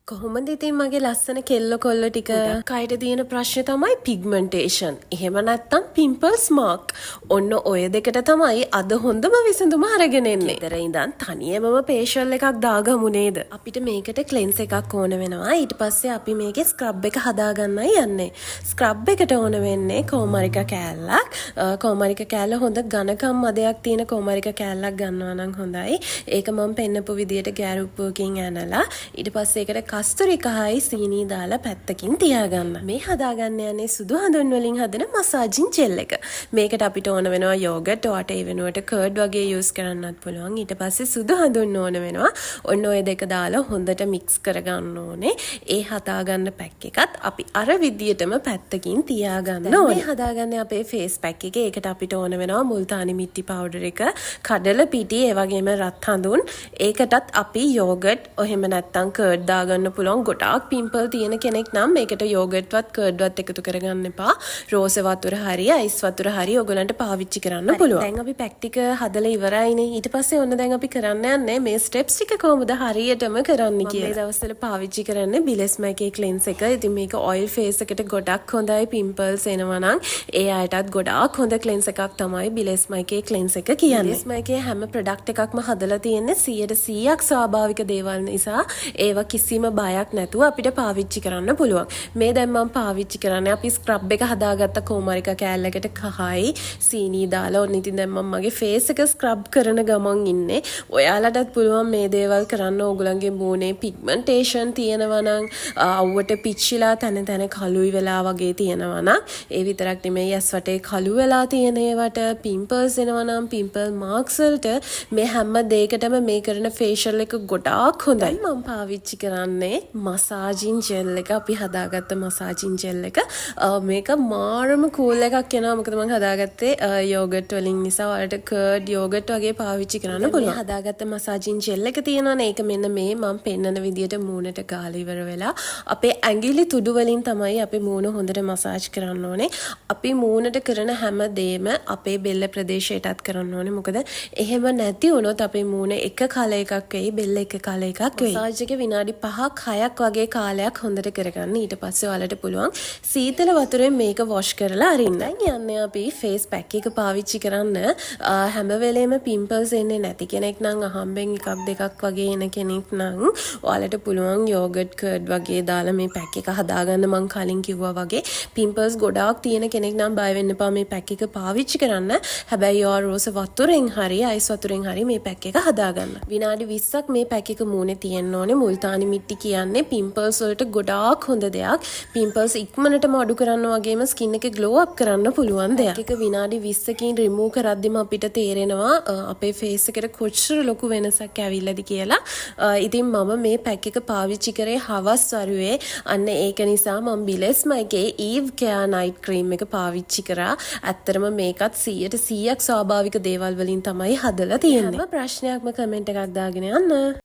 කොහොමද ඉතින් මගේ ලස්සන කෙල්ල කොල්ල ටික කයට තියෙන ප්‍රශ්නේ තමයි පිග්මන්ටේෂන්. එහෙම නැත්නම් පිම්පල්ස් මාක්. ඔන්න ඔය දෙකට තමයි අද හොඳම විසඳුම අරගෙන එන්නේ. ඊතර ඉඳන් තනියමම ෆේෂල් එකක් දාගමු නේද? අපිට මේකට ක්ලෙන්ස් එකක් ඕන වෙනවා. ඊට පස්සේ අපි මේකේ ස්ක්‍රබ් එක හදාගන්නයි යන්නේ. ස්ක්‍රබ් එකට ඕන වෙන්නේ කොමරික කෑල්ලක්. කොමරික කෑල්ල හොඳ ඝනකම් මදයක් තියෙන කොමරික කෑල්ලක් ගන්නවා නම් හොඳයි. ඒක මම පෙන්නපු විදියට ගෑරුප්පුවකින් ඇනලා ඊට පස්සේ ඒකට කස්තුරිකහයි සීනි දාලා පැත්තකින් තියාගන්න. මේ හදාගන්න යන්නේ සුදු හඳුන් වලින් හදන මසාජින් ජෙල් එක. මේකට අපිට ඕන වෙනවා යෝගට්, ඔයාට ඒ වෙනුවට කර්ඩ් වගේ යූස් කරන්නත් පුළුවන්. ඊට පස්සේ සුදු හඳුන් ඕන වෙනවා. ඔන්න ඔය දෙක දාලා හොඳට මික්ස් කරගන්න ඕනේ. ඒ හදාගන්න පැක් එකත් අපි අර විදියටම පැත්තකින් තියාගන්න ඕනේ. මේ හදාගන්නේ අපේ ෆේස් පැක් එක. ඒකට අපිට ඕන වෙනවා මුල්තානි මිටි පවුඩර් එක, කඩල පිටි, ඒ වගේම රත් හඳුන්. ඒකටත් අපි යෝගට්, එහෙම නැත්නම් කර්ඩ් දාගන්න පුළුවන්. ගොඩාක් පිම්පල් තියෙන කෙනෙක් නම් මේකට යෝගට්වත් කර්ඩ්වත් එකතු කරගන්න එපා. රෝස වතුර හරි අයිස් වතුර හරි ඔයගලන්ට පාවිච්චි කරන්න පුළුවන්. දැන් අපි පැක් ටික හදලා ඉවරයිනේ. ඊට පස්සේ ඔන්න දැන් අපි කරන්න යන්නේ මේ ස්ටෙප්ස් ටික කොහොමද හරියටම කරන්න කියලා. මේ දවස්වල පාවිච්චි කරන්නේ බිලෙස්මයිකේ ක්ලෙන්ස් එක. ඉතින් මේක ඔයිල් ෆේස් එකට ගොඩක් හොඳයි. පිම්පල්ස් එනවා නම් ඒ අයටත් ගොඩාක් හොඳ ක්ලෙන්ස් එකක් තමයි බිලෙස්මයිකේ ක්ලෙන්ස් එක කියන්නේ. බිලෙස්මයිකේ හැම ප්‍රොඩක්ට් එකක්ම හදලා තියෙන්නේ 100% ස්වාභාවික දේවල් නිසා ඒවා කිසිම බයක් නැතුව අපිට පාවිච්චි කරන්න පුළුවන්. මේ දැන් මම පාවිච්චි කරන්නේ අපි ස්ක්‍රබ් එක හදාගත්ත කොමරික කෑල්ලකට කහයි සීනි දාලා. ඔන්න ඉතින් දැන් මම මගේ ෆේස් එක ස්ක්‍රබ් කරන ගමන් ඉන්නේ. ඔයාලටත් පුළුවන් මේ දේවල් කරන්න. ඕගොල්ලන්ගේ මූණේ පිග්මන්ටේෂන් තියෙනවා නම්, අවුවට පිච්චිලා තන තන කළුයි වෙලා වගේ තියෙනවා නම්, ඒ විතරක් නෙමෙයි ඇස් වටේ කළු වෙලා තියෙන ඒවට, පිම්පල්ස් එනවා නම් පිම්පල් මාක්ස් වලට මේ හැම දෙයකටම මේ කරන ෆේෂල් එක ගොඩාක් හොඳයි. මම පාවිච්චි කරන්නේ මසාජින් ජෙල් එක. අපි හදාගත්ත මසාජින් ජෙල් එක. මේක මාරම කූල් එකක් එනවා. මොකද මම හදාගත්තේ යෝගට් වලින් නිසා. ඔයාලට කර්ඩ් යෝගට් වගේ පාවිච්චි කරන්න පුළුවන්. හදාගත්ත මසාජින් ජෙල් එක තියෙනවනේ. ඒක මෙන්න මේ මම පෙන්නන විදියට මූණට ගාලා ඉවර වෙලා අපේ ඇඟිලි තුඩු වලින් තමයි අපි මූණ හොඳට මසාජ් කරන්න ඕනේ. අපි මූණට කරන හැම දෙයක්ම අපේ බෙල්ල ප්‍රදේශයටත් කරන්න ඕනේ. මොකද එහෙම නැති වුණොත් අපේ මූණ එක කල එකක් වෙයි, බෙල්ල එක කල එකක් වෙයි. මසාජ් එක විනාඩි 5ක් 6ක් වගේ කාලයක් හොඳට කරගන්න. ඊට පස්සේ ඔයාලට පුළුවන් සීතල වතුරෙන් මේක වොෂ් කරලා අරින්න. දැන් යන්නේ අපි ෆේස් පැක් එක පාවිච්චි කරන්න. හැම වෙලේම පිම්පල්ස් එන්නේ නැති කෙනෙක් නම්, අහම්බෙන් එකක් දෙකක් වගේ එන කෙනෙක් නම් ඔයාලට පුළුවන් යෝගට් කර්ඩ් වගේ දාලා මේ පැක් එක හදාගන්න. මම කලින් කිව්වා වගේ පිම්පල්ස් ගොඩාක් තියෙන කෙනෙක් නම් බය වෙන්න එපා මේ පැක් එක පාවිච්චි කරන්න. හැබැයි ඔයා රෝස වතුරෙන් හරි අයිස් වතුරෙන් හරි මේ පැක් එක හදාගන්න. විනාඩි 20ක් මේ පැක් එක මූණේ තියෙන්න ඕනේ. මුල්තානි මිටි කියන්නේ පිම්පල්ස් වලට ගොඩාක් හොඳ දෙයක්. පිම්පල්ස් ඉක්මනටම අඩු කරන්න වගේම ස්කින් එක ග්ලෝ අප් කරන්න පුළුවන් දෙයක්. ඒක විනාඩි 20කින් රිමූව් කරද්දිම අපිට තේරෙනවා අපේ ෆේස් එකට කොච්චර ලොකු වෙනසක් ඇවිල්ලාද කියලා. ඉතින් මම මේ පැක් එක පාවිච්චි කරේ හවස් වරුවේ. අන්න ඒක නිසා මම බිලෙස්මයිකේ ඊව් කෙයා නයිට් ක්‍රීම් එක පාවිච්චි කරා. ඇත්තටම මේකත් 100% ස්වාභාවික දේවල් වලින් තමයි හදලා තියෙන්නේ. හැම ප්‍රශ්නයක්ම කමෙන්ට් එකක් දාගෙන යන්න.